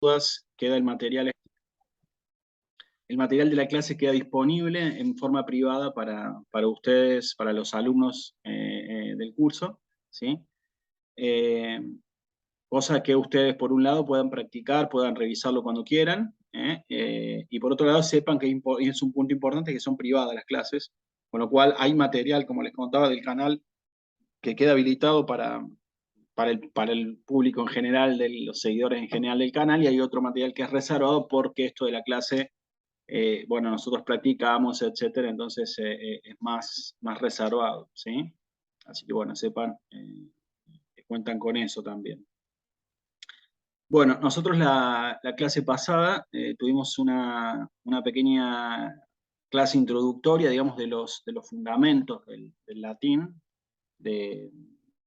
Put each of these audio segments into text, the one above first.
dudas, queda el material de la clase queda disponible en forma privada para ustedes, para los alumnos del curso, ¿sí? Eh, Cosa que ustedes, por un lado, puedan practicar, puedan revisarlo cuando quieran, y por otro lado, sepan que es un punto importante que son privadas las clases, con lo cual hay material, como les contaba, del canal que queda habilitado para el público en general, de los seguidores en general del canal, y hay otro material que es reservado porque esto de la clase, bueno, nosotros practicamos, etcétera, entonces es más reservado, ¿sí? Así que bueno, sepan que cuentan con eso también. Bueno, nosotros la clase pasada tuvimos una pequeña clase introductoria, digamos, de los fundamentos del latín, de,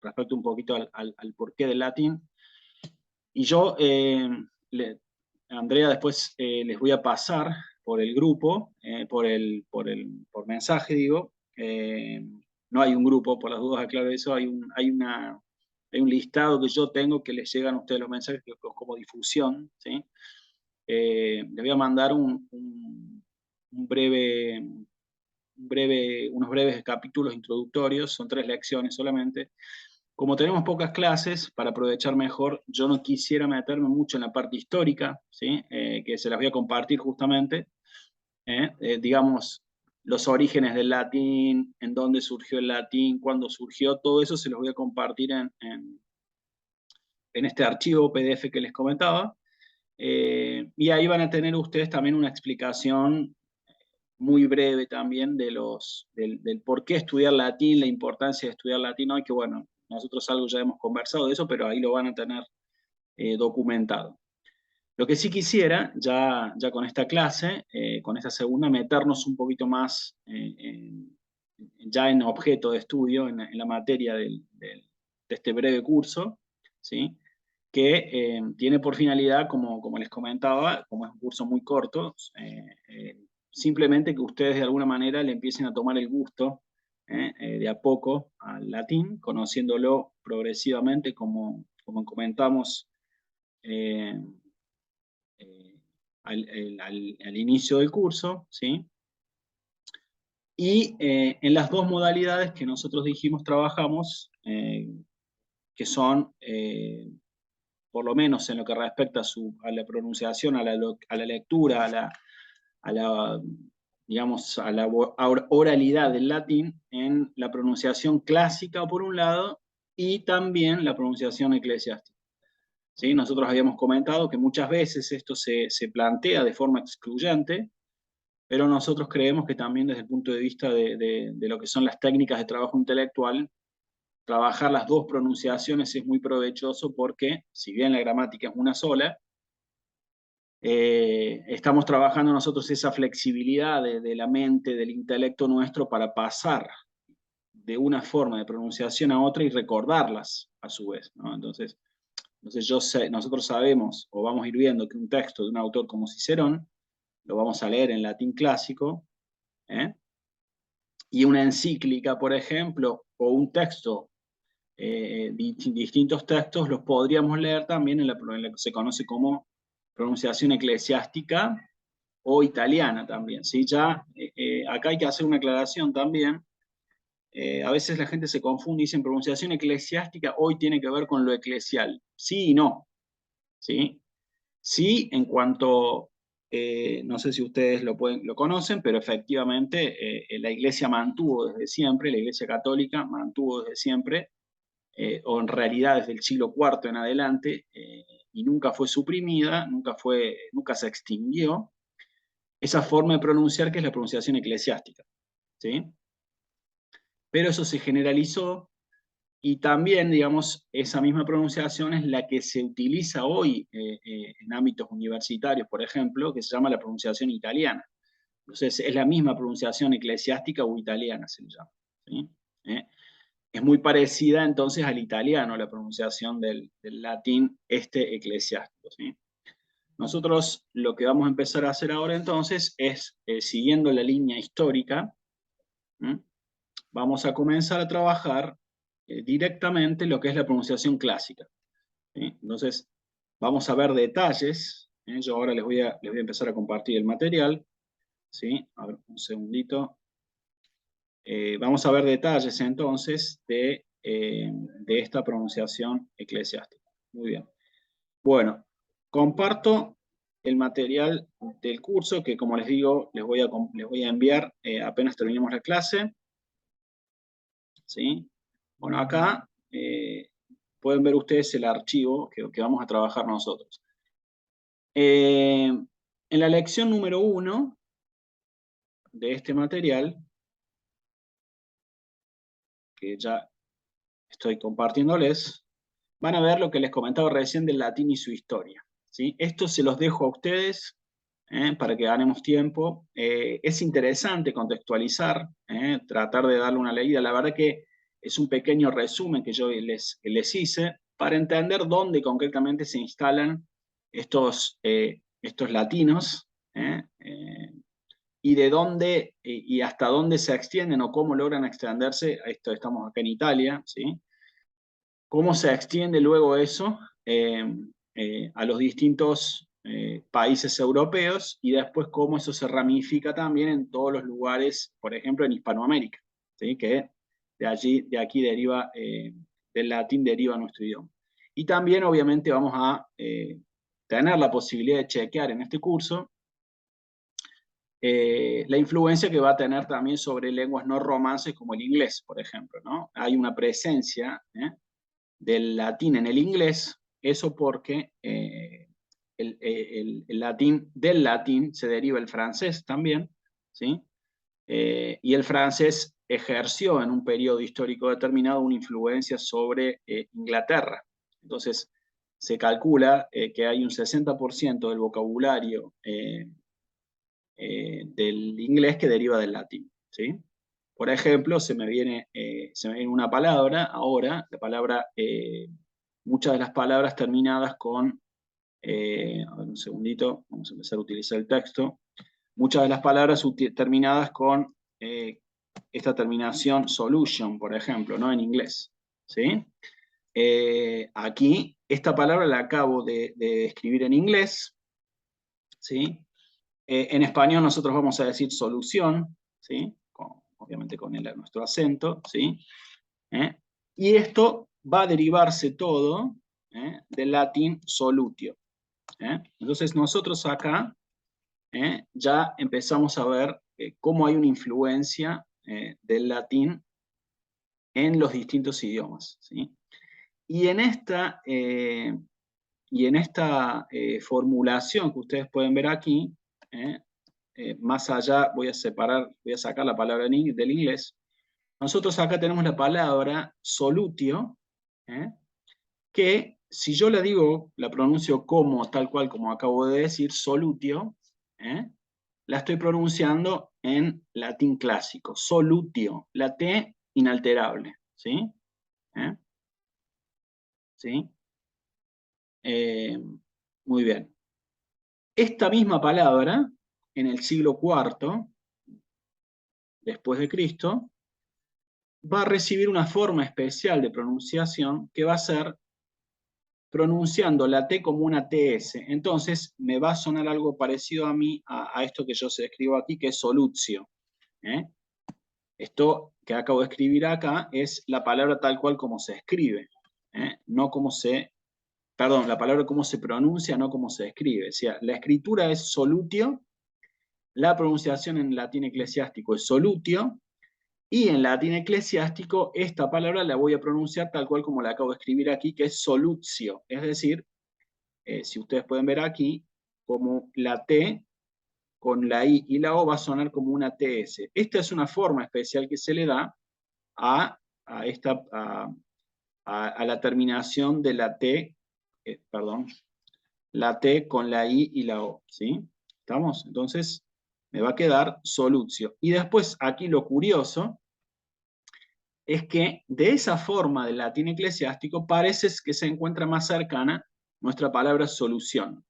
respecto un poquito al porqué del latín. Y yo, Andrea, después les voy a pasar por el grupo, por mensaje, digo. No hay un grupo, por las dudas aclaro eso, hay un listado que yo tengo que les llegan a ustedes los mensajes como difusión, ¿sí? Les voy a mandar unos breves capítulos introductorios, son 3 lecciones solamente. Como tenemos pocas clases, para aprovechar mejor, yo no quisiera meterme mucho en la parte histórica, ¿sí? Que se las voy a compartir justamente. Digamos, los orígenes del latín, en dónde surgió el latín, cuándo surgió, todo eso se los voy a compartir en este archivo PDF que les comentaba. Y ahí van a tener ustedes también una explicación muy breve también del por qué estudiar latín, la importancia de estudiar latín hoy, que bueno, nosotros algo ya hemos conversado de eso, pero ahí lo van a tener documentado. Lo que sí quisiera, ya con esta clase, con esta segunda, meternos un poquito más ya en objeto de estudio, en la materia de este breve curso, ¿sí? Que tiene por finalidad, como les comentaba, como es un curso muy corto, simplemente que ustedes de alguna manera le empiecen a tomar el gusto de a poco al latín, conociéndolo progresivamente, como comentamos eh, al inicio del curso, ¿sí? Y en las dos modalidades que nosotros dijimos trabajamos, que son por lo menos en lo que respecta a la pronunciación, a la lectura, a la, digamos, a la oralidad del latín, en la pronunciación clásica por un lado y también la pronunciación eclesiástica. ¿Sí? Nosotros habíamos comentado que muchas veces esto se plantea de forma excluyente, pero nosotros creemos que también desde el punto de vista de lo que son las técnicas de trabajo intelectual, trabajar las dos pronunciaciones es muy provechoso porque, si bien la gramática es una sola, estamos trabajando nosotros esa flexibilidad de la mente, del intelecto nuestro para pasar de una forma de pronunciación a otra y recordarlas a su vez, ¿no? Entonces nosotros sabemos o vamos a ir viendo que un texto de un autor como Cicerón lo vamos a leer en latín clásico, ¿eh? Y una encíclica, por ejemplo, o un texto, distintos textos los podríamos leer también en lo que se conoce como pronunciación eclesiástica o italiana también, ¿sí? Ya, acá hay que hacer una aclaración también. A veces la gente se confunde y dicen pronunciación eclesiástica hoy tiene que ver con lo eclesial. Sí y no, ¿sí? Sí, en cuanto, no sé si ustedes lo conocen, pero efectivamente la Iglesia mantuvo desde siempre, la Iglesia Católica mantuvo desde siempre, o en realidad desde el siglo IV en adelante, y nunca fue suprimida, nunca se extinguió, esa forma de pronunciar que es la pronunciación eclesiástica, ¿sí? Pero eso se generalizó y también, digamos, esa misma pronunciación es la que se utiliza hoy en ámbitos universitarios, por ejemplo, que se llama la pronunciación italiana. Entonces, es la misma pronunciación eclesiástica o italiana, se le llama, ¿sí? Es muy parecida entonces al italiano, la pronunciación del latín eclesiástico, ¿sí? Nosotros lo que vamos a empezar a hacer ahora entonces es, siguiendo la línea histórica, ¿m? Vamos a comenzar a trabajar directamente lo que es la pronunciación clásica, ¿sí? Entonces, vamos a ver detalles. Yo ahora les voy a empezar a compartir el material. ¿Sí? A ver, un segundito. Vamos a ver detalles entonces de esta pronunciación eclesiástica. Muy bien. Bueno, comparto el material del curso que, como les digo, les voy a enviar apenas terminemos la clase. ¿Sí? Bueno, acá pueden ver ustedes el archivo que vamos a trabajar nosotros. En la lección número 1 de este material, que ya estoy compartiéndoles, van a ver lo que les comentaba recién del latín y su historia. ¿Sí? Esto se los dejo a ustedes para que ganemos tiempo. Es interesante contextualizar, tratar de darle una leída. La verdad que es un pequeño resumen que yo les hice para entender dónde concretamente se instalan estos latinos, y de dónde y hasta dónde se extienden o cómo logran extenderse. Estamos acá en Italia, ¿sí? Cómo se extiende luego eso a los distintos países europeos y después cómo eso se ramifica también en todos los lugares, por ejemplo en Hispanoamérica, ¿sí? Que de aquí deriva, del latín deriva nuestro idioma. Y también obviamente vamos a tener la posibilidad de chequear en este curso la influencia que va a tener también sobre lenguas no romances como el inglés, por ejemplo, ¿no? Hay una presencia del latín en el inglés, eso porque el latín, del latín se deriva el francés también, ¿sí? Y el francés ejerció en un periodo histórico determinado una influencia sobre Inglaterra. Entonces, se calcula que hay un 60% del vocabulario del inglés que deriva del latín, ¿sí? Por ejemplo, se me viene una palabra ahora, la palabra, muchas de las palabras terminadas con, a ver un segundito, vamos a empezar a utilizar el texto, muchas de las palabras terminadas con esta terminación solution, por ejemplo, ¿no? En inglés, ¿sí? Aquí, esta palabra la acabo de escribir en inglés, ¿sí? En español nosotros vamos a decir solución, ¿sí? Obviamente con nuestro acento, ¿sí? Y esto va a derivarse todo del latín solutio. Entonces nosotros acá ya empezamos a ver cómo hay una influencia del latín en los distintos idiomas, ¿sí? Y en esta, formulación que ustedes pueden ver aquí, más allá voy a sacar la palabra del inglés. Nosotros acá tenemos la palabra solutio, que si yo la digo, la pronuncio como, tal cual como acabo de decir, solutio, la estoy pronunciando en latín clásico, solutio, la T inalterable, ¿sí? ¿Sí? Muy bien. Esta misma palabra, en el siglo IV, después de Cristo, va a recibir una forma especial de pronunciación que va a ser pronunciando la T como una TS. Entonces me va a sonar algo parecido a mí, a esto que yo se escribo aquí, que es solutio. Esto que acabo de escribir acá es la palabra tal cual como se escribe, no como se, perdón, la palabra como se pronuncia, no como se escribe. O sea, la escritura es solutio, la pronunciación en latín eclesiástico es solutio, y en latín eclesiástico esta palabra la voy a pronunciar tal cual como la acabo de escribir aquí, que es solutio. Es decir, si ustedes pueden ver aquí, como la T con la I y la O va a sonar como una TS. Esta es una forma especial que se le da a la terminación de la T, la T con la I y la O, ¿sí? ¿Estamos? Entonces, me va a quedar solutio. Y después, aquí lo curioso es que de esa forma del latín eclesiástico parece que se encuentra más cercana nuestra palabra solución.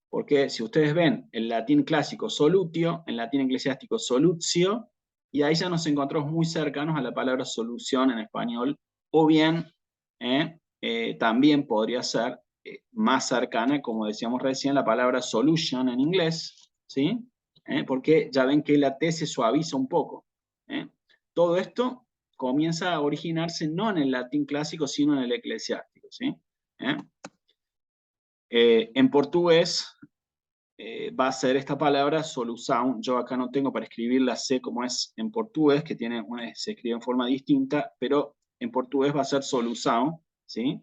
Porque si ustedes ven el latín clásico solutio, en latín eclesiástico solutio, y ahí ya nos encontramos muy cercanos a la palabra solución en español, o bien también podría ser más cercana, como decíamos recién, la palabra solution en inglés, ¿sí? Porque ya ven que la T se suaviza un poco. Todo esto comienza a originarse no en el latín clásico, sino en el eclesiástico, ¿sí? En portugués va a ser esta palabra solução. Yo acá no tengo para escribir la C como es en portugués, que se escribe en forma distinta, pero en portugués va a ser solução, ¿sí?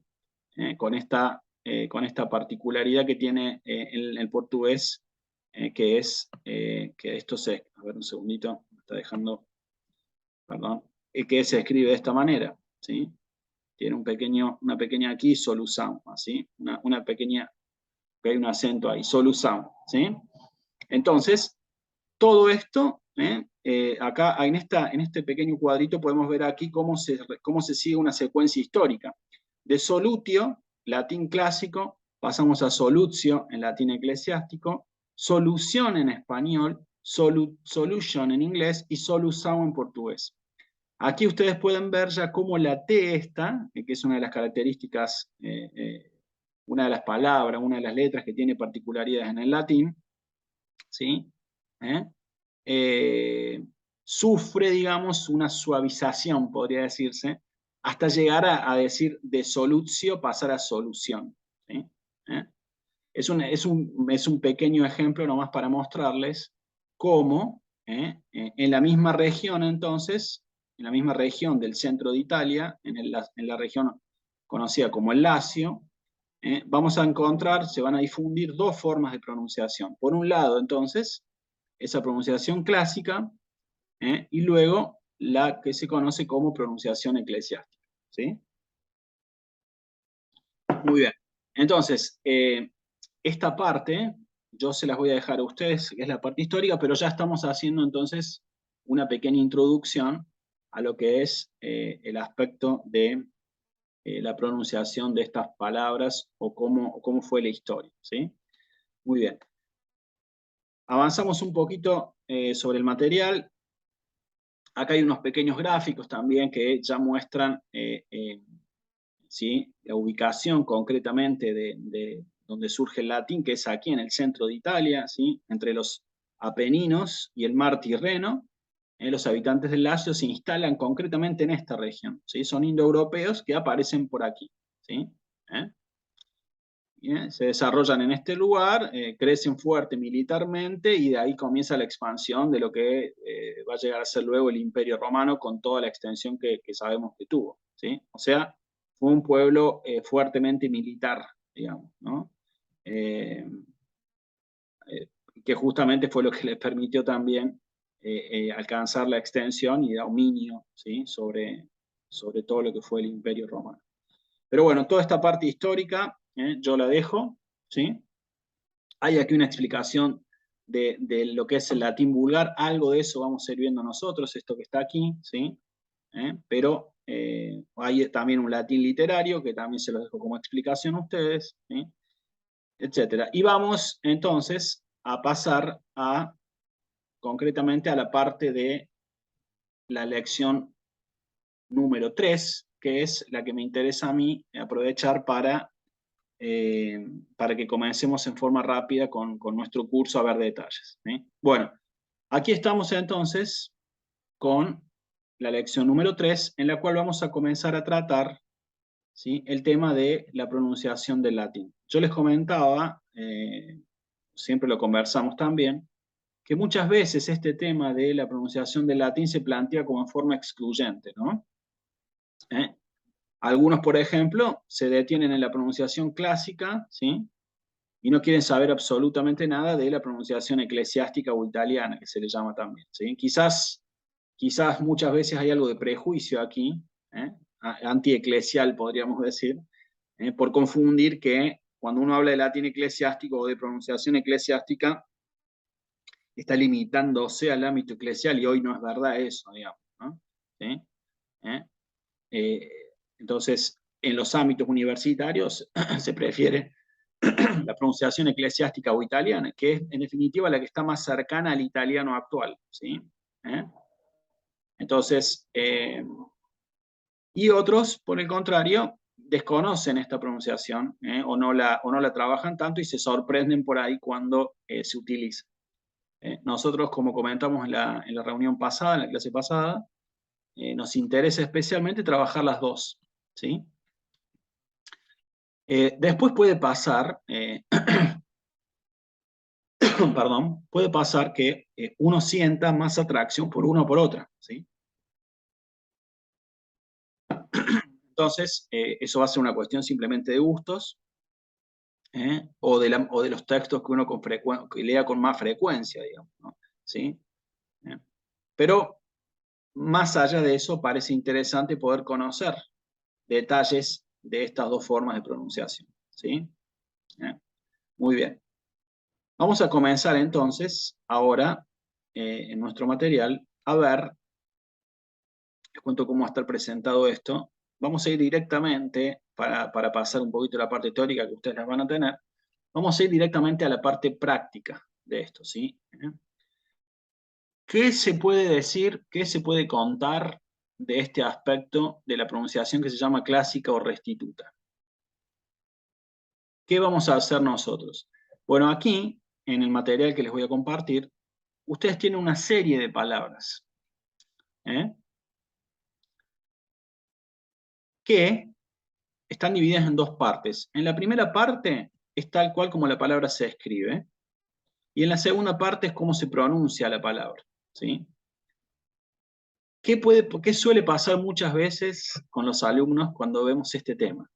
Con esta particularidad que tiene el portugués, que es que esto se... A ver, un segundito, me está dejando... Perdón. Que se escribe de esta manera, ¿sí? Tiene una pequeña aquí, solução, ¿sí? Una pequeña... Que hay un acento ahí, solução, ¿sí? Entonces, todo esto, acá en este pequeño cuadrito podemos ver aquí cómo se sigue una secuencia histórica. De solutio, latín clásico, pasamos a solutio en latín eclesiástico, solución en español, solution en inglés y solução en portugués. Aquí ustedes pueden ver ya cómo la T esta, que es una de las características, una de las palabras, una de las letras que tiene particularidades en el latín, ¿sí? Sufre, digamos, una suavización, podría decirse, hasta llegar a decir de solutio pasar a solución, ¿sí? Es un pequeño ejemplo nomás para mostrarles cómo en la misma región, entonces, en la misma región del centro de Italia, en la región conocida como el Lacio, vamos a encontrar, se van a difundir dos formas de pronunciación. Por un lado, entonces, esa pronunciación clásica, y luego la que se conoce como pronunciación eclesiástica, ¿sí? Muy bien. Entonces, esta parte, yo se las voy a dejar a ustedes, que es la parte histórica, pero ya estamos haciendo entonces una pequeña introducción a lo que es el aspecto de la pronunciación de estas palabras o cómo fue la historia, ¿sí? Muy bien. Avanzamos un poquito sobre el material. Acá hay unos pequeños gráficos también que ya muestran ¿sí? La ubicación concretamente de donde surge el latín, que es aquí en el centro de Italia, ¿sí? Entre los Apeninos y el mar Tirreno. Los habitantes del Lacio se instalan concretamente en esta región, ¿sí? Son indoeuropeos que aparecen por aquí, ¿sí? Se desarrollan en este lugar, crecen fuerte militarmente y de ahí comienza la expansión de lo que va a llegar a ser luego el Imperio Romano con toda la extensión que sabemos que tuvo, ¿sí? O sea, fue un pueblo fuertemente militar, digamos, ¿no? Que justamente fue lo que les permitió también alcanzar la extensión y dominio, ¿sí? sobre todo lo que fue el Imperio Romano. Pero bueno, toda esta parte histórica yo la dejo, ¿sí? Hay aquí una explicación de lo que es el latín vulgar, algo de eso vamos a ir viendo nosotros, esto que está aquí, ¿sí? Pero hay también un latín literario, que también se lo dejo como explicación a ustedes, ¿sí? Etcétera. Y vamos entonces a pasar concretamente a la parte de la lección número 3, que es la que me interesa a mí aprovechar para que comencemos en forma rápida con nuestro curso a ver detalles, ¿sí? Bueno, aquí estamos entonces con la lección número 3, en la cual vamos a comenzar a tratar, ¿sí? El tema de la pronunciación del latín. Yo les comentaba, siempre lo conversamos también, que muchas veces este tema de la pronunciación del latín se plantea como en forma excluyente, ¿no? Algunos, por ejemplo, se detienen en la pronunciación clásica, ¿sí? Y no quieren saber absolutamente nada de la pronunciación eclesiástica o italiana, que se le llama también, ¿sí? Quizás muchas veces hay algo de prejuicio aquí, antieclesial podríamos decir, por confundir que cuando uno habla de latín eclesiástico o de pronunciación eclesiástica, está limitándose al ámbito eclesial, y hoy no es verdad eso, digamos, ¿no? ¿Sí? Entonces, en los ámbitos universitarios se prefiere la pronunciación eclesiástica o italiana, que es en definitiva la que está más cercana al italiano actual, ¿sí? Entonces, y otros, por el contrario, desconocen esta pronunciación, o no la trabajan tanto y se sorprenden por ahí cuando se utiliza. Nosotros, como comentamos en la reunión pasada, en la clase pasada, nos interesa especialmente trabajar las dos, ¿sí? Después puede pasar, perdón, puede pasar que uno sienta más atracción por una o por otra, ¿sí? Entonces, eso va a ser una cuestión simplemente de gustos, o de los textos que uno que lea con más frecuencia, digamos, ¿no? ¿Sí? Pero más allá de eso, parece interesante poder conocer detalles de estas dos formas de pronunciación, ¿sí? Muy bien. Vamos a comenzar entonces, ahora, en nuestro material, a ver, les cuento cómo va a estar presentado esto. Vamos a ir directamente, para pasar un poquito la parte teórica que ustedes las van a tener, vamos a ir directamente a la parte práctica de esto, ¿sí? ¿Qué se puede decir, qué se puede contar de este aspecto de la pronunciación que se llama clásica o restituta? ¿Qué vamos a hacer nosotros? Bueno, aquí, en el material que les voy a compartir, ustedes tienen una serie de palabras, que están divididas en dos partes. En la primera parte es tal cual como la palabra se escribe, y en la segunda parte es cómo se pronuncia la palabra, ¿sí? ¿Qué suele pasar muchas veces con los alumnos cuando vemos este tema?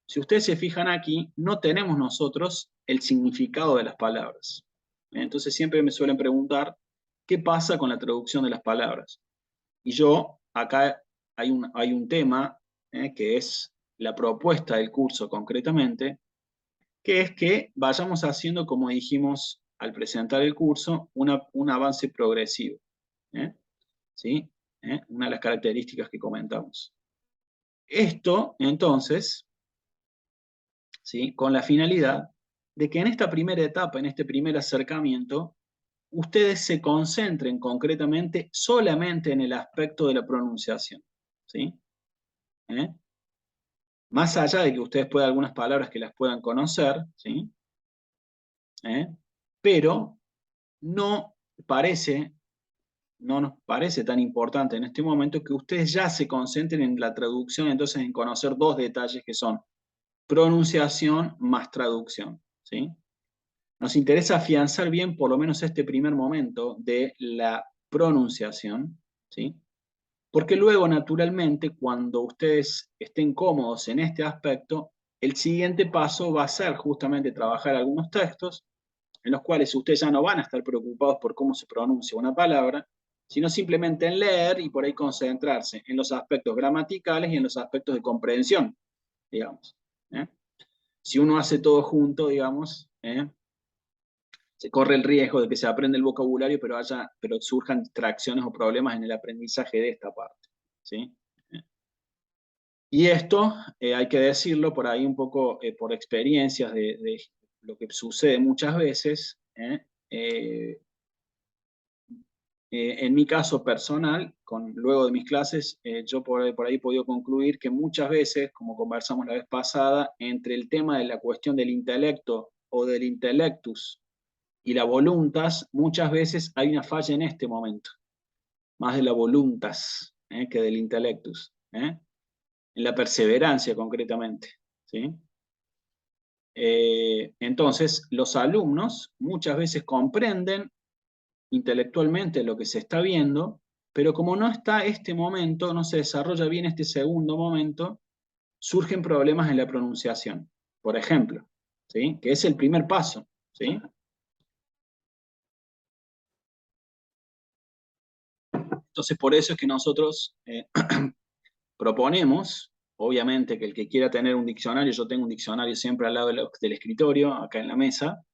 Si ustedes se fijan aquí, no tenemos nosotros el significado de las palabras. Entonces siempre me suelen preguntar, ¿qué pasa con la traducción de las palabras? Y yo, acá hay un tema, que es la propuesta del curso concretamente, que es que vayamos haciendo, como dijimos al presentar el curso, un avance progresivo. ¿Sí? Una de las características que comentamos. Esto, entonces, ¿sí? Con la finalidad de que en esta primera etapa, en este primer acercamiento, ustedes se concentren concretamente solamente en el aspecto de la pronunciación, ¿sí? Más allá de que ustedes puedan algunas palabras que las puedan conocer, ¿sí? Pero no nos parece tan importante en este momento que ustedes ya se concentren en la traducción, entonces en conocer dos detalles que son pronunciación más traducción, ¿sí? Nos interesa afianzar bien por lo menos este primer momento de la pronunciación, ¿sí? Porque luego, naturalmente, cuando ustedes estén cómodos en este aspecto, el siguiente paso va a ser justamente trabajar algunos textos en los cuales ustedes ya no van a estar preocupados por cómo se pronuncia una palabra, sino simplemente en leer y por ahí concentrarse en los aspectos gramaticales y en los aspectos de comprensión, digamos. Si uno hace todo junto, digamos, se corre el riesgo de que se aprenda el vocabulario, pero surjan distracciones o problemas en el aprendizaje de esta parte, ¿sí? Y esto, hay que decirlo por ahí un poco por experiencias de lo que sucede muchas veces. En mi caso personal, luego de mis clases, yo por ahí he podido concluir que muchas veces, como conversamos la vez pasada, entre el tema de la cuestión del intelecto o del intellectus y la voluntas, muchas veces hay una falla en este momento, más de la voluntas que del intellectus, en la perseverancia concretamente, ¿sí? Entonces, los alumnos muchas veces comprenden intelectualmente lo que se está viendo, pero como no está este momento, no se desarrolla bien este segundo momento, surgen problemas en la pronunciación, por ejemplo, ¿sí? Que es el primer paso, ¿sí? Entonces, por eso es que nosotros proponemos, obviamente, que el que quiera tener un diccionario, yo tengo un diccionario siempre al lado del escritorio, acá en la mesa,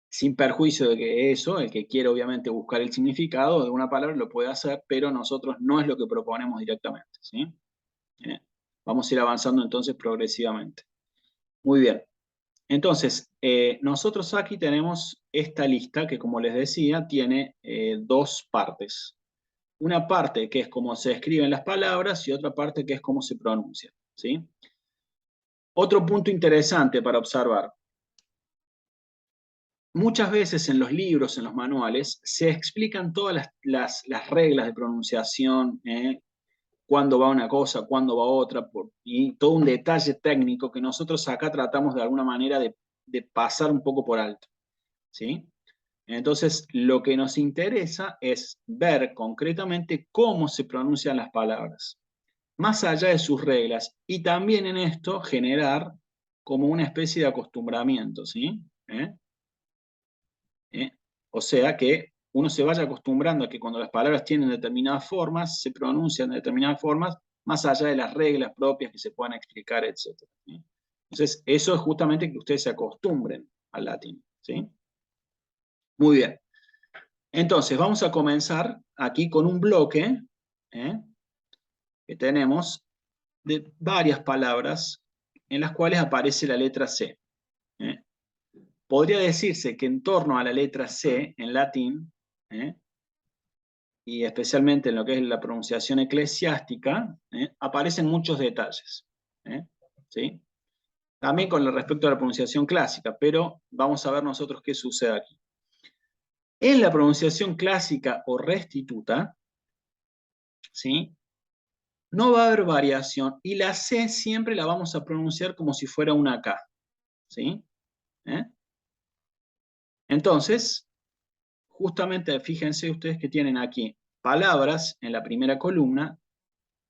sin perjuicio de que eso, el que quiere obviamente buscar el significado de una palabra lo puede hacer, pero nosotros no es lo que proponemos directamente, ¿sí? Vamos a ir avanzando entonces progresivamente. Muy bien. Entonces, nosotros aquí tenemos esta lista que, como les decía, tiene dos partes. Una parte que es cómo se escriben las palabras y otra parte que es cómo se pronuncian, ¿sí? Otro punto interesante para observar. Muchas veces en los libros, en los manuales, se explican todas las reglas de pronunciación, cuándo va una cosa, cuándo va otra, y todo un detalle técnico que nosotros acá tratamos de alguna manera de pasar un poco por alto, ¿sí? Entonces, lo que nos interesa es ver concretamente cómo se pronuncian las palabras, más allá de sus reglas, y también en esto generar como una especie de acostumbramiento, ¿sí? ¿Eh? O sea que uno se vaya acostumbrando a que cuando las palabras tienen determinadas formas, se pronuncian de determinadas formas, más allá de las reglas propias que se puedan explicar, etc. ¿Sí? Entonces, eso es justamente que ustedes se acostumbren al latín, ¿sí? Muy bien. Entonces, vamos a comenzar aquí con un bloque ¿eh? que tenemos de varias palabras en las cuales aparece la letra C. ¿eh? Podría decirse que en torno a la letra C en latín, y especialmente en lo que es la pronunciación eclesiástica, aparecen muchos detalles. ¿Sí? También con respecto a la pronunciación clásica, pero vamos a ver nosotros qué sucede aquí. En la pronunciación clásica o restituta, ¿sí? No va a haber variación y la C siempre la vamos a pronunciar como si fuera una K. ¿Sí? Entonces, justamente fíjense ustedes que tienen aquí palabras en la primera columna,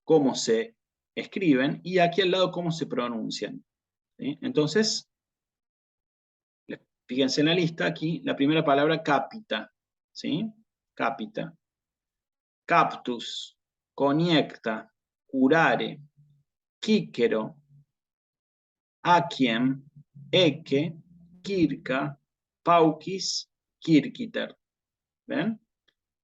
cómo se escriben, y aquí al lado cómo se pronuncian. ¿Sí? Entonces, fíjense en la lista aquí, la primera palabra cápita, ¿sí? Cápita. Cactus, coniecta, curare, quíquero, aquiem, eque, quirca, pauquis, quirquiter. ¿Ven?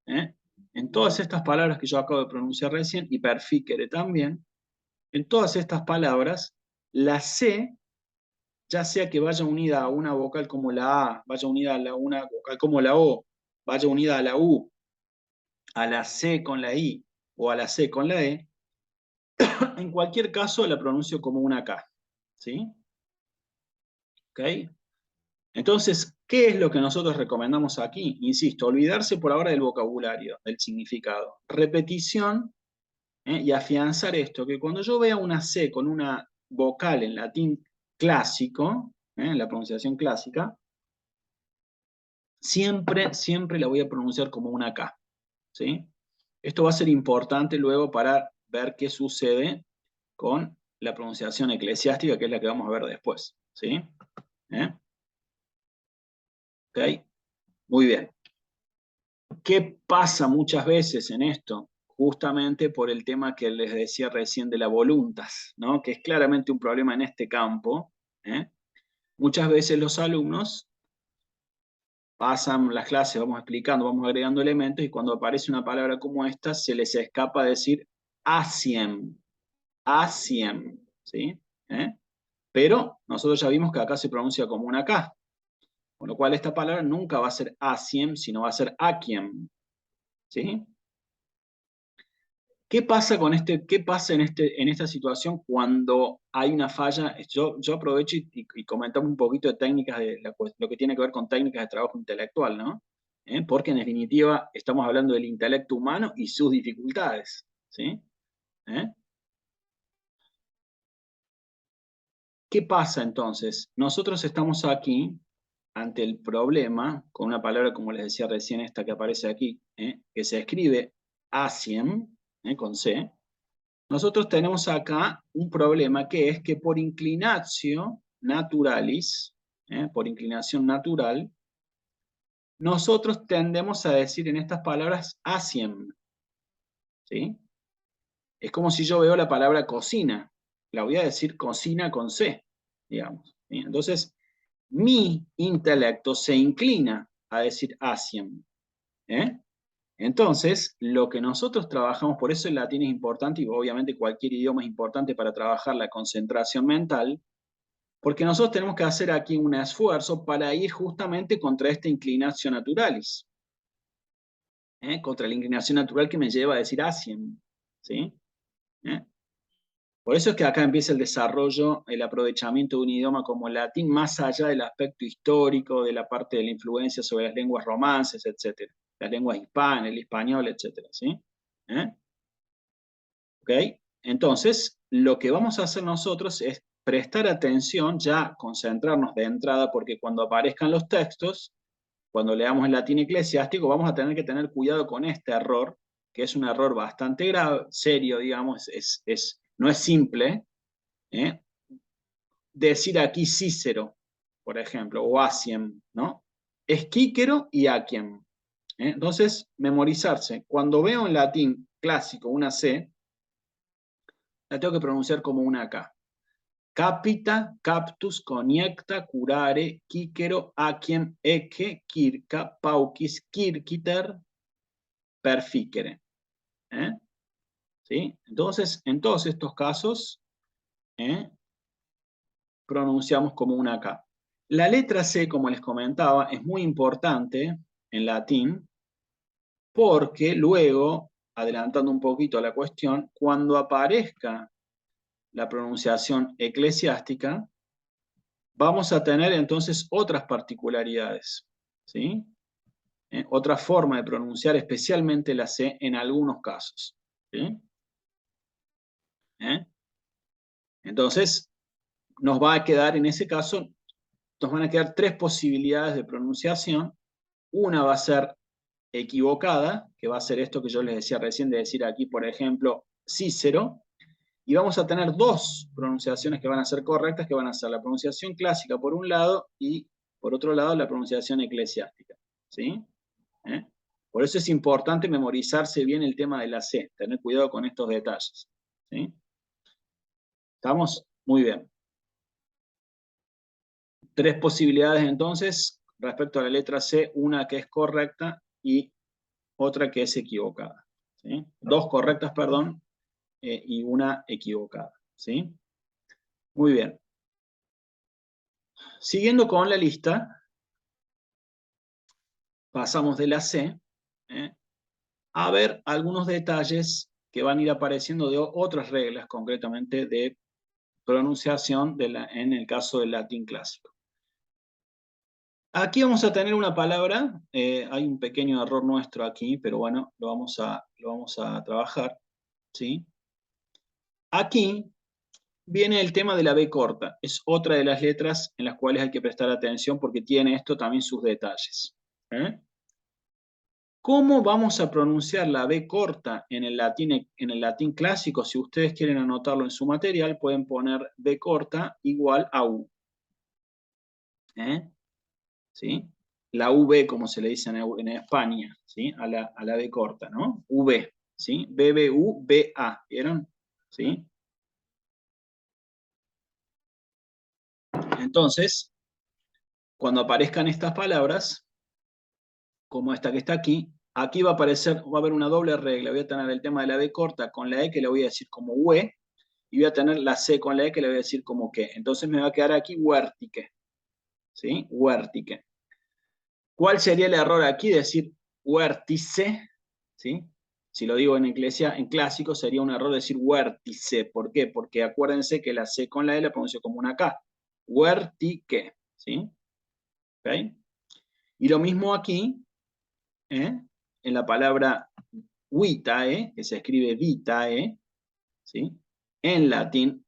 En todas estas palabras que yo acabo de pronunciar recién, y perfíquere también, en todas estas palabras, la C, ya sea que vaya unida a una vocal como la A, vaya unida a una vocal como la O, vaya unida a la U, a la C con la I o a la C con la E, en cualquier caso la pronuncio como una K. ¿Sí? ¿Ok? Entonces, ¿qué es lo que nosotros recomendamos aquí? Insisto, olvidarse por ahora del vocabulario, del significado. Repetición y afianzar esto, que cuando yo vea una C con una vocal en latín clásico, en la pronunciación clásica, siempre la voy a pronunciar como una K. ¿Sí? Esto va a ser importante luego para ver qué sucede con la pronunciación eclesiástica, que es la que vamos a ver después. ¿Sí? ¿Ok? Muy bien. ¿Qué pasa muchas veces en esto? Justamente por el tema que les decía recién de la voluntas, ¿no? Que es claramente un problema en este campo. Muchas veces los alumnos pasan las clases, vamos explicando, vamos agregando elementos, y cuando aparece una palabra como esta, se les escapa decir asiem, asiem, ¿sí? Pero nosotros ya vimos que acá se pronuncia como una K, con lo cual esta palabra nunca va a ser asiem, sino va a ser aquiem, ¿sí? ¿Qué pasa qué pasa en esta situación cuando hay una falla? Yo aprovecho y comentamos un poquito de técnicas, lo que tiene que ver con técnicas de trabajo intelectual, ¿no? Porque en definitiva estamos hablando del intelecto humano y sus dificultades, ¿sí? ¿Eh? ¿Qué pasa entonces? Nosotros estamos aquí ante el problema, con una palabra como les decía recién, esta que aparece aquí, que se escribe asiem, con C. Nosotros tenemos acá un problema, que es que por inclinatio naturalis, por inclinación natural, nosotros tendemos a decir en estas palabras asiem, ¿sí? Es como si yo veo la palabra cocina, la voy a decir cocina con C, digamos, ¿sí? Entonces, mi intelecto se inclina a decir asiem, ¿eh? Entonces, lo que nosotros trabajamos, por eso el latín es importante, y obviamente cualquier idioma es importante para trabajar la concentración mental, porque nosotros tenemos que hacer aquí un esfuerzo para ir justamente contra esta inclinación naturalis. contra la inclinación natural que me lleva a decir Asien, ¿sí? Por eso es que acá empieza el desarrollo, el aprovechamiento de un idioma como el latín, más allá del aspecto histórico, de la parte de la influencia sobre las lenguas romances, etc. Las lenguas hispanas, el español, etc. ¿Sí? ¿Ok? Entonces, lo que vamos a hacer nosotros es prestar atención, ya concentrarnos de entrada, porque cuando aparezcan los textos, cuando leamos el latín eclesiástico, vamos a tener que tener cuidado con este error, que es un error bastante grave, serio, digamos, no es simple, ¿eh? Decir aquí Cícero, por ejemplo, o Aciem, ¿no? Es Cícero y Aciem. Entonces, memorizarse. Cuando veo en latín clásico una C, la tengo que pronunciar como una K. Capita, captus, coniecta, curare, Cícero, Aciem, ecce, circa, paucis, circiter, perficere. ¿Sí? Entonces, en todos estos casos, pronunciamos como una K. La letra C, como les comentaba, es muy importante en latín porque luego, adelantando un poquito la cuestión, cuando aparezca la pronunciación eclesiástica, vamos a tener entonces otras particularidades, ¿sí? Otra forma de pronunciar especialmente la C en algunos casos, ¿sí? Entonces, nos va a quedar en ese caso, nos van a quedar tres posibilidades de pronunciación. Una va a ser equivocada, que va a ser esto que yo les decía recién de decir aquí, por ejemplo, Cícero, y vamos a tener dos pronunciaciones que van a ser correctas, que van a ser la pronunciación clásica por un lado y por otro lado la pronunciación eclesiástica. ¿Sí? Por eso es importante memorizarse bien el tema de la C, tener cuidado con estos detalles. ¿Sí? ¿Estamos? Muy bien. Tres posibilidades entonces respecto a la letra C, una que es correcta y otra que es equivocada. ¿Sí? Dos correctas, perdón, y una equivocada. ¿Sí? Muy bien. Siguiendo con la lista, pasamos de la C a ver algunos detalles que van a ir apareciendo de otras reglas, concretamente de pronunciación en el caso del latín clásico. Aquí vamos a tener una palabra, hay un pequeño error nuestro aquí, pero bueno, lo vamos a trabajar. ¿Sí? Aquí viene el tema de la B corta. Es otra de las letras en las cuales hay que prestar atención porque tiene esto también sus detalles. ¿Cómo vamos a pronunciar la B corta en el latín clásico? Si ustedes quieren anotarlo en su material, pueden poner B corta igual a U. ¿Sí? La V, como se le dice en España, ¿sí? A la B corta, ¿no? V, ¿sí? BBU, BA, ¿vieron? ¿Sí? Entonces, cuando aparezcan estas palabras, como esta que está aquí, aquí va a aparecer, va a haber una doble regla. Voy a tener el tema de la B corta con la E que le voy a decir como UE, y voy a tener la C con la E que le voy a decir como que. Entonces me va a quedar aquí huértique. ¿Sí? Huértique. ¿Cuál sería el error aquí? Decir huértice. ¿Sí? Si lo digo en clásico, sería un error decir huértice. ¿Por qué? Porque acuérdense que la C con la E la pronuncio como una K. Huértique. ¿Sí? ¿Okay? Y lo mismo aquí, en la palabra vitae, que se escribe vitae, ¿sí? En latín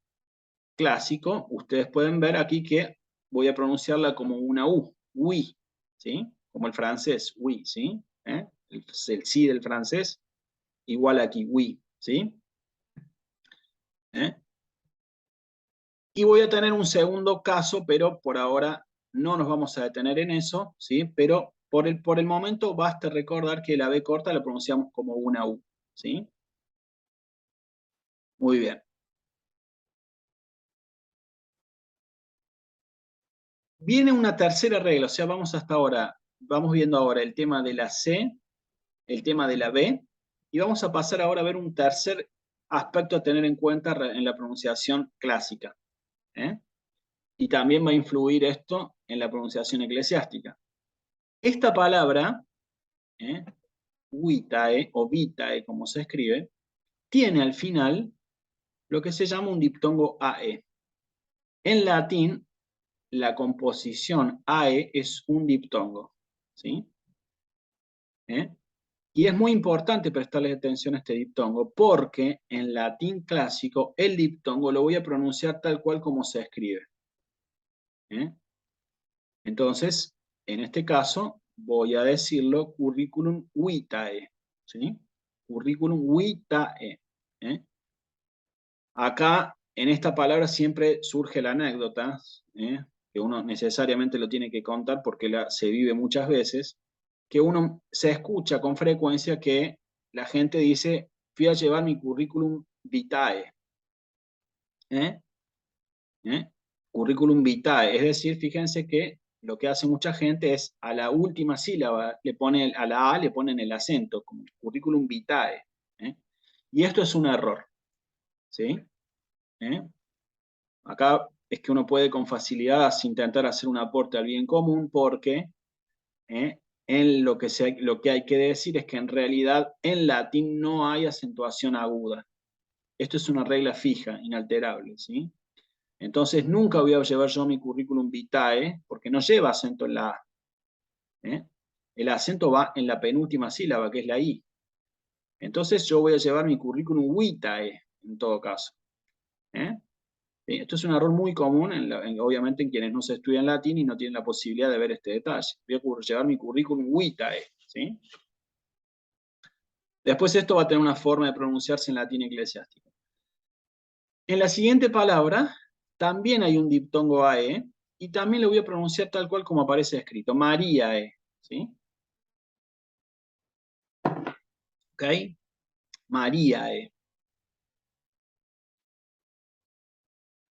clásico, ustedes pueden ver aquí que voy a pronunciarla como una U, oui, ¿sí? Como el francés, oui, ¿sí? El sí del francés, igual aquí, oui, ¿sí? Y voy a tener un segundo caso, pero por ahora no nos vamos a detener en eso, ¿sí? Pero por el momento basta recordar que la B corta la pronunciamos como una U, ¿sí? Muy bien. Viene una tercera regla, o sea, vamos viendo ahora el tema de la C, el tema de la B, y vamos a pasar ahora a ver un tercer aspecto a tener en cuenta en la pronunciación clásica. Y también va a influir esto en la pronunciación eclesiástica. Esta palabra, vitae, o vitae, como se escribe, tiene al final lo que se llama un diptongo AE. En latín, la composición AE es un diptongo, ¿sí? ¿Eh? Y es muy importante prestarle atención a este diptongo porque en latín clásico el diptongo lo voy a pronunciar tal cual como se escribe. ¿Eh? Entonces, en este caso, voy a decirlo curriculum vitae, ¿sí? Curriculum vitae. ¿Eh? Acá, en esta palabra siempre surge la anécdota, que uno necesariamente lo tiene que contar porque se vive muchas veces, que uno se escucha con frecuencia que la gente dice, fui a llevar mi currículum vitae. ¿Eh? ¿Eh? Currículum vitae, es decir, fíjense que lo que hace mucha gente es a la última sílaba, a la A le ponen el acento, como currículum vitae. ¿Eh? Y esto es un error, ¿sí? ¿Eh? Acá es que uno puede con facilidad intentar hacer un aporte al bien común porque en lo que hay que decir es que en realidad en latín no hay acentuación aguda. Esto es una regla fija, inalterable, ¿sí? Entonces nunca voy a llevar yo mi currículum vitae porque no lleva acento en la A. ¿Eh? El acento va en la penúltima sílaba, que es la I. Entonces yo voy a llevar mi currículum vitae, en todo caso. ¿Eh? Esto es un error muy común, obviamente, en quienes no se estudian latín y no tienen la posibilidad de ver este detalle. Voy a llevar mi currículum vitae, ¿sí? Después esto va a tener una forma de pronunciarse en latín eclesiástico. En la siguiente palabra también hay un diptongo AE y también lo voy a pronunciar tal cual como aparece escrito, Mariae, ¿sí? ¿Ok? Mariae.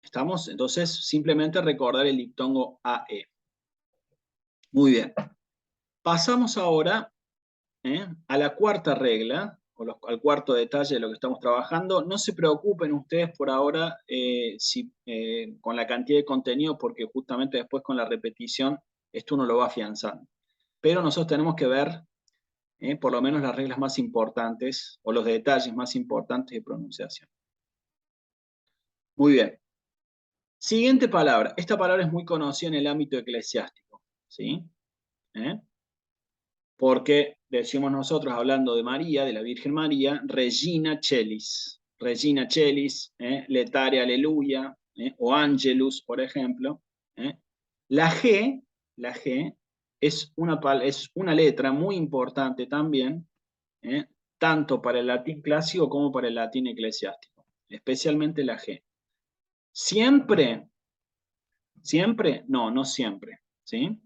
¿Estamos? Entonces, simplemente recordar el diptongo AE. Muy bien. Pasamos ahora a la cuarta regla, al cuarto detalle de lo que estamos trabajando. No se preocupen ustedes por ahora con la cantidad de contenido, porque justamente después con la repetición esto uno lo va afianzando. Pero nosotros tenemos que ver por lo menos las reglas más importantes o los detalles más importantes de pronunciación. Muy bien. Siguiente palabra. Esta palabra es muy conocida en el ámbito eclesiástico, ¿sí? Porque decimos nosotros, hablando de María, de la Virgen María, Regina Celis, Letare Aleluya, o Angelus, por ejemplo. La G es una letra muy importante también, tanto para el latín clásico como para el latín eclesiástico, especialmente la G. Siempre, no siempre, ¿sí?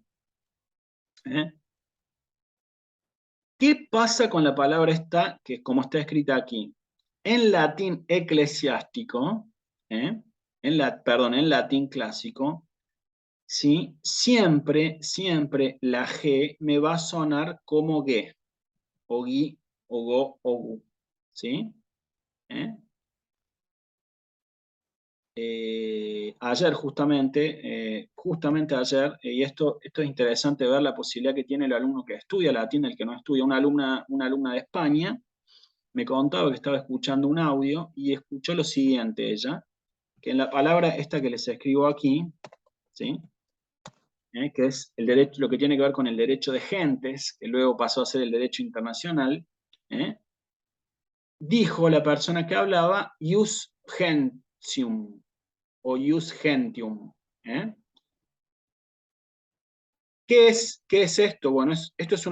¿Qué pasa con la palabra esta, que como está escrita aquí? En latín eclesiástico, en latín clásico, ¿sí? Siempre la G me va a sonar como G, o Gui, o Go, o Gu, ¿sí? Ayer justamente ayer, y esto es interesante ver la posibilidad que tiene el alumno que estudia latín, el que no estudia, una alumna de España, me contaba que estaba escuchando un audio y escuchó lo siguiente ella, que en la palabra esta que les escribo aquí, ¿sí? Que es el derecho, lo que tiene que ver con el derecho de gentes, que luego pasó a ser el derecho internacional, dijo la persona que hablaba, ius gentium, o ius gentium. ¿Qué es esto? Bueno, esto es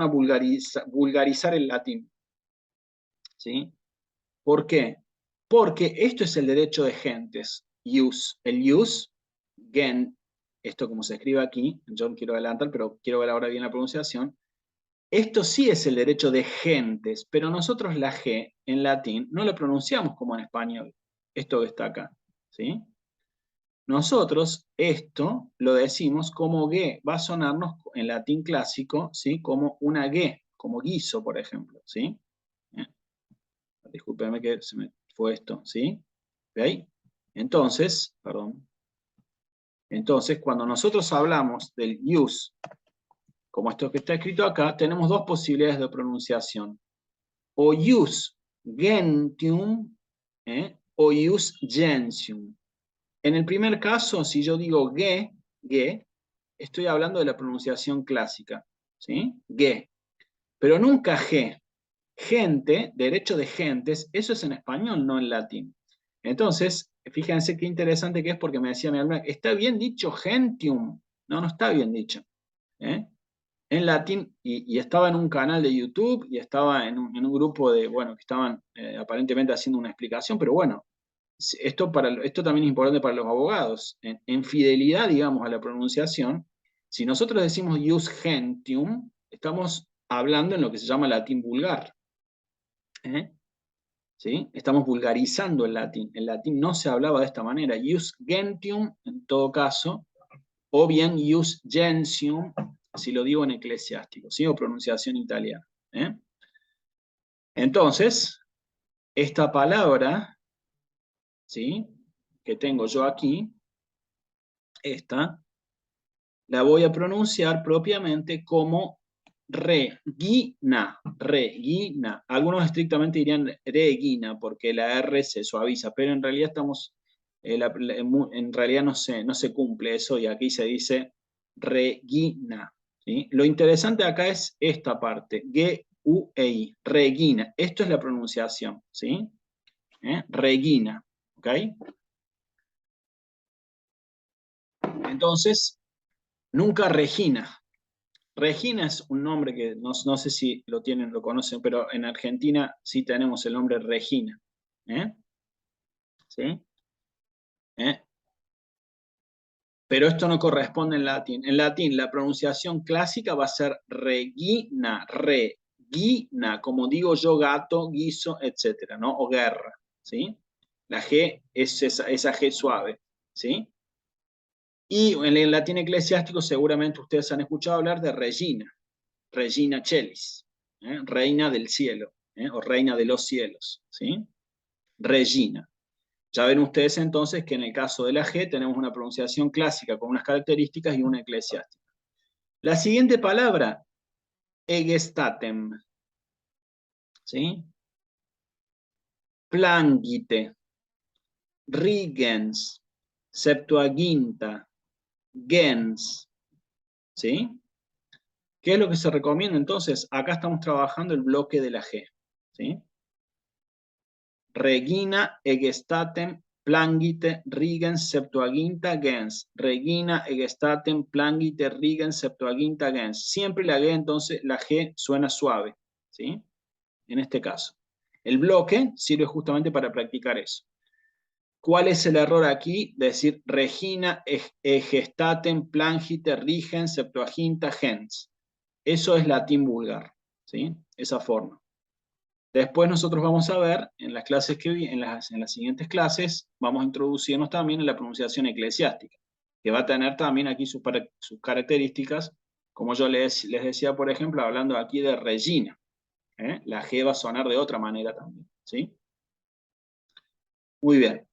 vulgarizar el latín. ¿Sí? ¿Por qué? Porque esto es el derecho de gentes. Ius. El ius, gen, esto como se escribe aquí, yo no quiero adelantar, pero quiero ver ahora bien la pronunciación. Esto sí es el derecho de gentes, pero nosotros la G en latín no lo pronunciamos como en español. Esto que está acá. ¿Sí? Nosotros esto lo decimos como G, va a sonarnos en latín clásico, ¿sí? Como una G, como guiso, por ejemplo, ¿sí? Discúlpeme que se me fue esto, ¿sí? ¿De ahí? Entonces, perdón. Entonces, cuando nosotros hablamos del use, como esto que está escrito acá, tenemos dos posibilidades de pronunciación. o ius gentium, o ius gentium. En el primer caso, si yo digo ge, estoy hablando de la pronunciación clásica, ¿sí? Ge, pero nunca ge. Gente, derecho de gentes, eso es en español, no en latín. Entonces, fíjense qué interesante que es porque me decía mi alma, ¿está bien dicho gentium? No, no está bien dicho. ¿Eh? En latín, y estaba en un canal de YouTube, y estaba en un grupo de, bueno, que estaban aparentemente haciendo una explicación, pero bueno, esto también es importante para los abogados. En fidelidad, digamos, a la pronunciación, si nosotros decimos ius gentium, estamos hablando en lo que se llama latín vulgar. ¿Sí? Estamos vulgarizando el latín. El latín no se hablaba de esta manera. Ius gentium, en todo caso, o bien ius gentium, si lo digo en eclesiástico, ¿sí? O pronunciación italiana. Entonces, esta palabra, ¿sí? Que tengo yo aquí, esta, la voy a pronunciar propiamente como regina, regina. Algunos estrictamente dirían regina porque la R se suaviza, pero en realidad en realidad no se cumple eso y aquí se dice regina. ¿Sí? Lo interesante acá es esta parte, G-U-E-I, regina. Esto es la pronunciación, ¿sí? Regina, ¿ok? Entonces, nunca Regina. Regina es un nombre que no sé si lo tienen, lo conocen, pero en Argentina sí tenemos el nombre Regina. ¿Sí? ¿Eh? Pero esto no corresponde en latín. En latín la pronunciación clásica va a ser regina, regina, como digo yo, gato, guiso, etcétera, ¿no? O guerra, ¿sí? La G es esa G suave, ¿sí? Y en el latín eclesiástico seguramente ustedes han escuchado hablar de Regina, Regina Celis, reina del cielo, o reina de los cielos, ¿sí? Regina. Ya ven ustedes entonces que en el caso de la G tenemos una pronunciación clásica con unas características y una eclesiástica. La siguiente palabra, egestatem, ¿sí? Plangite, rigens, Septuaginta, gens, ¿sí? ¿Qué es lo que se recomienda entonces? Acá estamos trabajando el bloque de la G, ¿sí? Regina, egestatem, plangite, rigens, Septuaginta, gens. Regina, egestatem, plangite, rigens, Septuaginta, gens. Siempre la G, entonces, la G suena suave, ¿sí? En este caso. El bloque sirve justamente para practicar eso. ¿Cuál es el error aquí? Decir Regina, egestatem, plangite, rigens, Septuaginta, gens. Eso es latín vulgar, ¿sí? Esa forma. Después nosotros vamos a ver en las clases en las siguientes clases, vamos a introducirnos también en la pronunciación eclesiástica, que va a tener también aquí sus características, como yo les decía, por ejemplo, hablando aquí de Regina. La G va a sonar de otra manera también, ¿sí? Muy bien.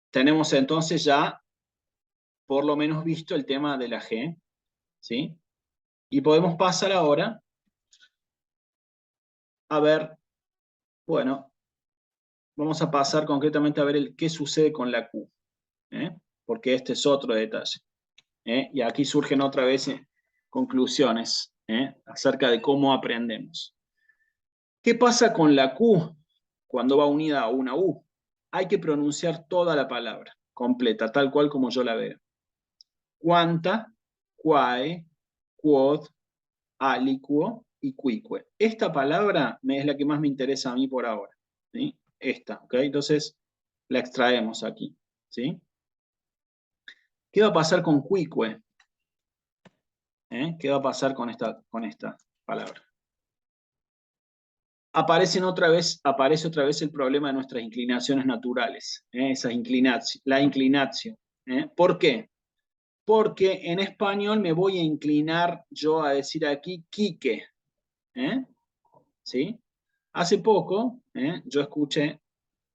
Tenemos entonces ya por lo menos visto el tema de la G, ¿sí? Y podemos pasar ahora a ver, bueno, vamos a pasar concretamente a ver qué sucede con la Q, porque este es otro detalle. Y aquí surgen otra vez conclusiones acerca de cómo aprendemos. ¿Qué pasa con la Q cuando va unida a una U? Hay que pronunciar toda la palabra, completa, tal cual como yo la veo. Quanta, quae, quod, aliquo y quique. Esta palabra es la que más me interesa a mí por ahora. ¿Sí? Esta, ¿ok? Entonces la extraemos aquí. ¿Sí? ¿Qué va a pasar con quique? ¿Qué va a pasar con esta palabra? Aparece otra vez el problema de nuestras inclinaciones naturales, la inclinación. ¿Por qué? Porque en español me voy a inclinar yo a decir aquí quique. ¿Sí? Hace poco yo escuché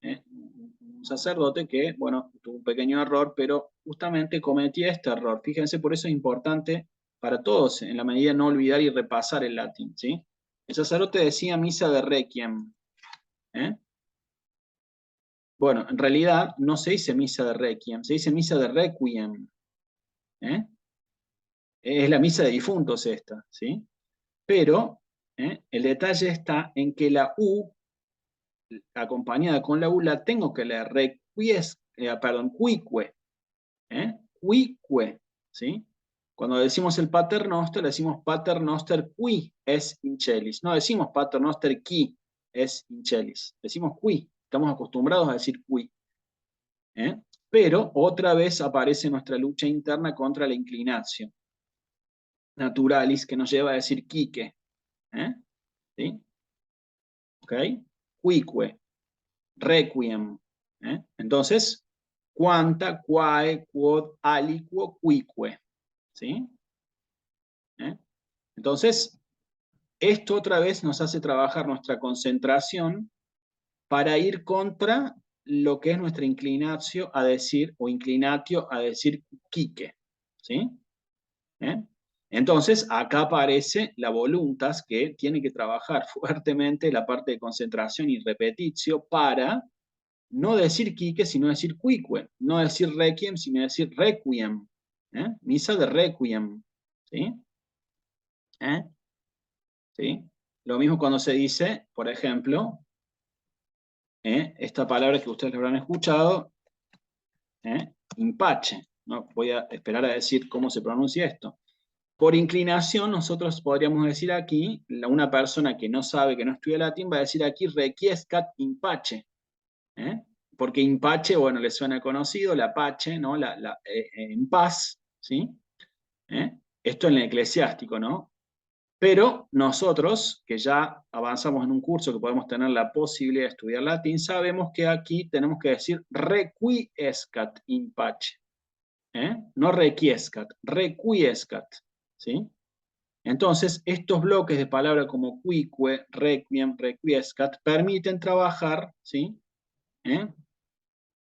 un sacerdote que, bueno, tuvo un pequeño error, pero justamente cometía este error. Fíjense, por eso es importante para todos, en la medida de no olvidar y repasar el latín, ¿sí? El sacerdote decía misa de requiem. Bueno, en realidad no se dice misa de requiem, se dice misa de requiem. Es la misa de difuntos esta, ¿sí? Pero el detalle está en que la U, acompañada con la U, la tengo que leer cuique, cuique, ¿sí? Cuando decimos el Pater Noster, decimos Pater Noster qui es in celis. No decimos Pater Noster qui es in celis. Decimos qui. Estamos acostumbrados a decir qui. Pero otra vez aparece nuestra lucha interna contra la inclinación naturalis que nos lleva a decir quique. ¿Sí? ¿Ok? Quique. Requiem. Entonces, quanta, quae, quod, aliquo, quique. ¿Sí? Entonces, esto otra vez nos hace trabajar nuestra concentración para ir contra lo que es nuestra inclinatio a decir, o inclinatio a decir quique. ¿Sí? Entonces, acá aparece la voluntas que tiene que trabajar fuertemente la parte de concentración y repetitio para no decir quique, sino decir quique, no decir requiem, sino decir requiem. Misa de requiem. ¿Sí? ¿Sí? Lo mismo cuando se dice, por ejemplo, esta palabra que ustedes lo habrán escuchado, impache. ¿No? Voy a esperar a decir cómo se pronuncia esto. Por inclinación, nosotros podríamos decir aquí, una persona que no sabe, que no estudia latín, va a decir aquí requiescat impache. Porque impache, bueno, le suena conocido, la pache, ¿no? En paz, ¿sí? Esto en el eclesiástico, ¿no? Pero nosotros, que ya avanzamos en un curso que podemos tener la posibilidad de estudiar latín, sabemos que aquí tenemos que decir requiescat in pace. No requiescat, requiescat. ¿Sí? Entonces, estos bloques de palabras como quique, requiem, requiescat, permiten trabajar, ¿sí?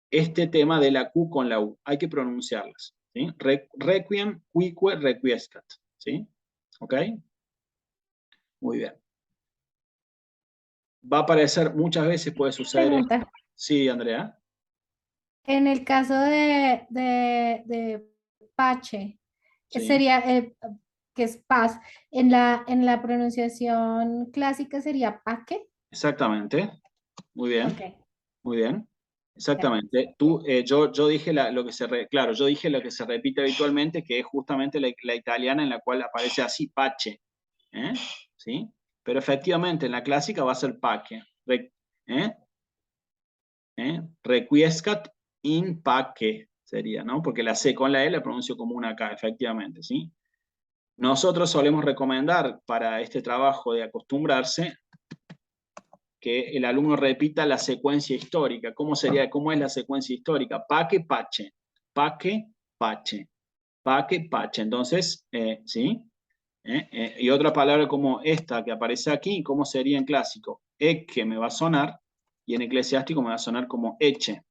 Este tema de la Q con la U. Hay que pronunciarlas. ¿Sí? Requiem, quique, requiescat. ¿Sí? ¿Ok? Muy bien. Va a aparecer muchas veces, puede suceder esto. Pregunta. Sí, Andrea. En el caso de Pache, Sí, sería, que es paz, en la pronunciación clásica sería Paque. exactamente. Muy bien, Ok. muy bien. Ya. Exactamente. Yo dije lo que claro, yo dije lo que se repite habitualmente, que es justamente la italiana en la cual aparece así, pache. ¿Sí? Pero efectivamente en la clásica va a ser pache. ¿Eh? Requiescat in pace sería, ¿no? Porque la C con la E la pronuncio como una K, efectivamente, ¿sí? Nosotros solemos recomendar para este trabajo de acostumbrarse que el alumno repita la secuencia histórica. ¿Cómo es la secuencia histórica? Paque, pache, paque, pache, paque, pache. Entonces, ¿sí? Y otra palabra como esta que aparece aquí, ¿cómo sería en clásico? Que me va a sonar, y en eclesiástico me va a sonar como eche.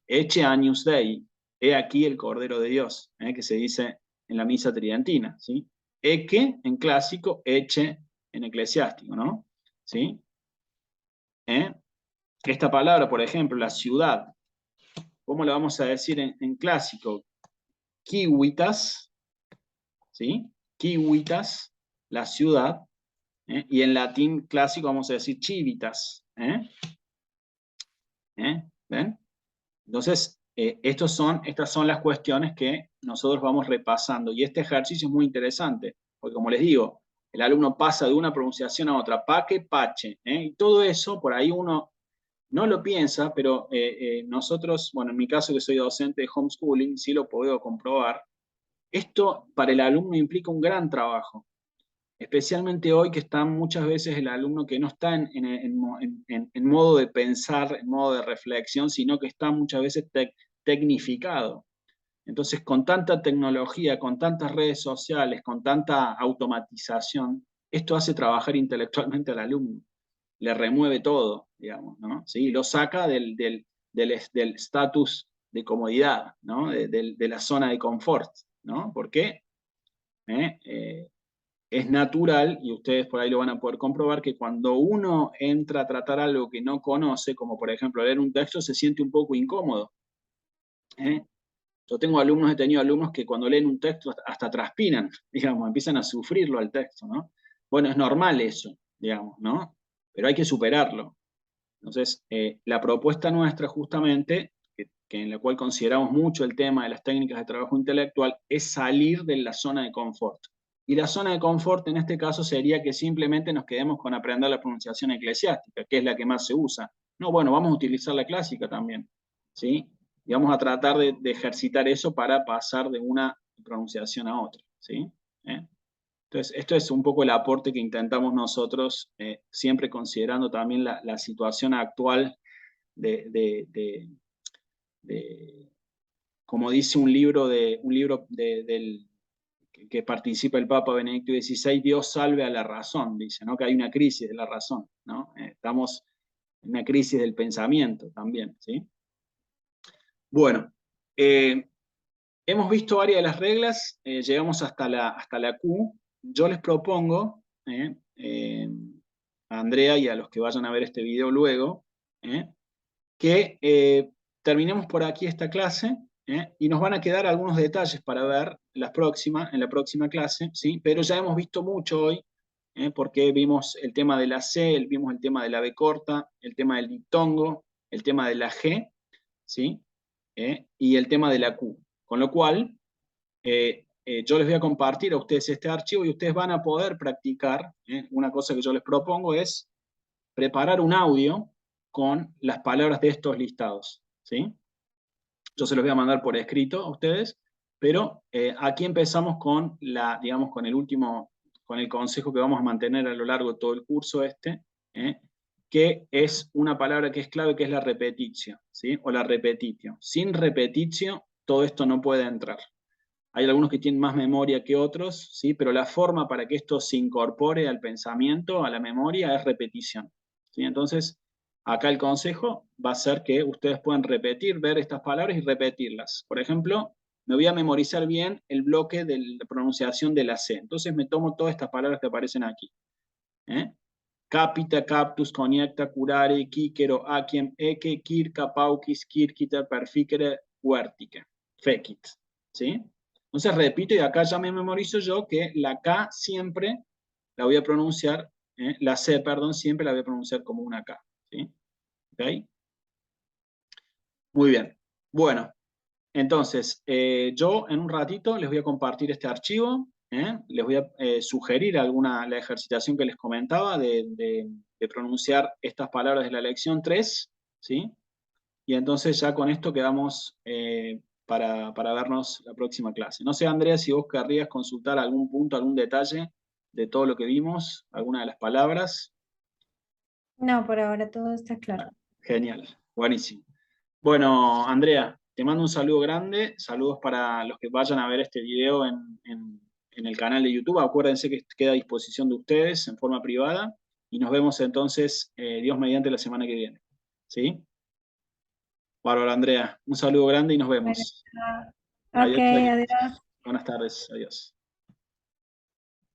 Eche agnus Dei. He aquí el Cordero de Dios, que se dice en la misa tridentina, ¿sí? Ecce en clásico, eche en eclesiástico, ¿no? ¿Sí? Esta palabra, por ejemplo, la ciudad, ¿cómo la vamos a decir en clásico? Civitas, ¿sí? Civitas, la ciudad, y en latín clásico vamos a decir civitas. ¿Ven? Entonces, estas son las cuestiones que nosotros vamos repasando. Y este ejercicio es muy interesante, porque como les digo, el alumno pasa de una pronunciación a otra, paque, pache. Y todo eso, por ahí uno no lo piensa, pero nosotros, bueno, en mi caso que soy docente de homeschooling, sí lo puedo comprobar. Esto para el alumno implica un gran trabajo, especialmente hoy que está muchas veces el alumno que no está en modo de pensar, en modo de reflexión, sino que está muchas veces tecnificado. Entonces, con tanta tecnología, con tantas redes sociales, con tanta automatización, esto hace trabajar intelectualmente al alumno, le remueve todo, digamos, ¿no? ¿Sí? Lo saca del estatus de comodidad, ¿no? De la zona de confort, ¿no? ¿Por qué? es natural, y ustedes por ahí lo van a poder comprobar, que cuando uno entra a tratar algo que no conoce, como por ejemplo leer un texto, se siente un poco incómodo. ¿Eh? Yo tengo alumnos, he tenido alumnos que cuando leen un texto hasta transpiran, digamos, empiezan a sufrirlo al texto, ¿no? Bueno, es normal eso, digamos, ¿no? Pero hay que superarlo. Entonces, la propuesta nuestra justamente, que en la cual consideramos mucho el tema de las técnicas de trabajo intelectual, es salir de la zona de confort. Y la zona de confort en este caso sería que simplemente nos quedemos con aprender la pronunciación eclesiástica, que es la que más se usa. No, bueno, vamos a utilizar la clásica también, ¿sí? Y vamos a tratar de ejercitar eso para pasar de una pronunciación a otra, ¿sí? Entonces, esto es un poco el aporte que intentamos nosotros, siempre considerando también la situación actual de, como dice un libro que participa el Papa Benedicto XVI, Dios salve a la razón, dice, ¿no? Que hay una crisis de la razón, ¿no? Estamos en una crisis del pensamiento también, ¿sí? Bueno, hemos visto varias de las reglas, llegamos hasta la Q. Yo les propongo, a Andrea y a los que vayan a ver este video luego, que terminemos por aquí esta clase, y nos van a quedar algunos detalles para ver en la próxima clase, ¿sí? Pero ya hemos visto mucho hoy, porque vimos el tema de la C, vimos el tema de la B corta, el tema del diptongo, el tema de la G, ¿sí? Y el tema de la Q. Con lo cual, yo les voy a compartir a ustedes este archivo y ustedes van a poder practicar. Una cosa que yo les propongo es preparar un audio con las palabras de estos listados, ¿sí? Yo se los voy a mandar por escrito a ustedes, pero aquí empezamos con digamos, con el consejo que vamos a mantener a lo largo de todo el curso que es una palabra que es clave, que es la repetitio, ¿sí? O la repetitio. Sin repetitio, todo esto no puede entrar. Hay algunos que tienen más memoria que otros, ¿sí? Pero la forma para que esto se incorpore al pensamiento, a la memoria, es repetición, ¿sí? Entonces, acá el consejo va a ser que ustedes puedan repetir, ver estas palabras y repetirlas. Por ejemplo, me voy a memorizar bien el bloque de la pronunciación de la C. Entonces me tomo todas estas palabras que aparecen aquí. Capita, captus, coniecta, curare, quíquero, aquiem, eque, kirka, pauquis, kirkiter, perficere, huertique, fecit, ¿sí? Entonces repito, y acá ya me memorizo yo que la K siempre la voy a pronunciar, la C, perdón, siempre la voy a pronunciar como una K, ¿sí? ¿Ok? Muy bien. Bueno, entonces, yo en un ratito les voy a compartir este archivo, les voy a sugerir la ejercitación que les comentaba de pronunciar estas palabras de la lección 3, ¿sí? Y entonces ya con esto quedamos para vernos la próxima clase. No sé, Andrea, si vos querrías consultar algún punto, algún detalle de todo lo que vimos, alguna de las palabras. No, por ahora todo está claro. Genial, buenísimo. Bueno, Andrea, te mando un saludo grande, saludos para los que vayan a ver este video en el canal de YouTube. Acuérdense que queda a disposición de ustedes en forma privada y nos vemos entonces, Dios mediante, la semana que viene. ¿Sí? Bárbaro, Andrea, un saludo grande y nos Bueno, vemos. ok, Adiós, adiós. adiós. Buenas tardes, adiós.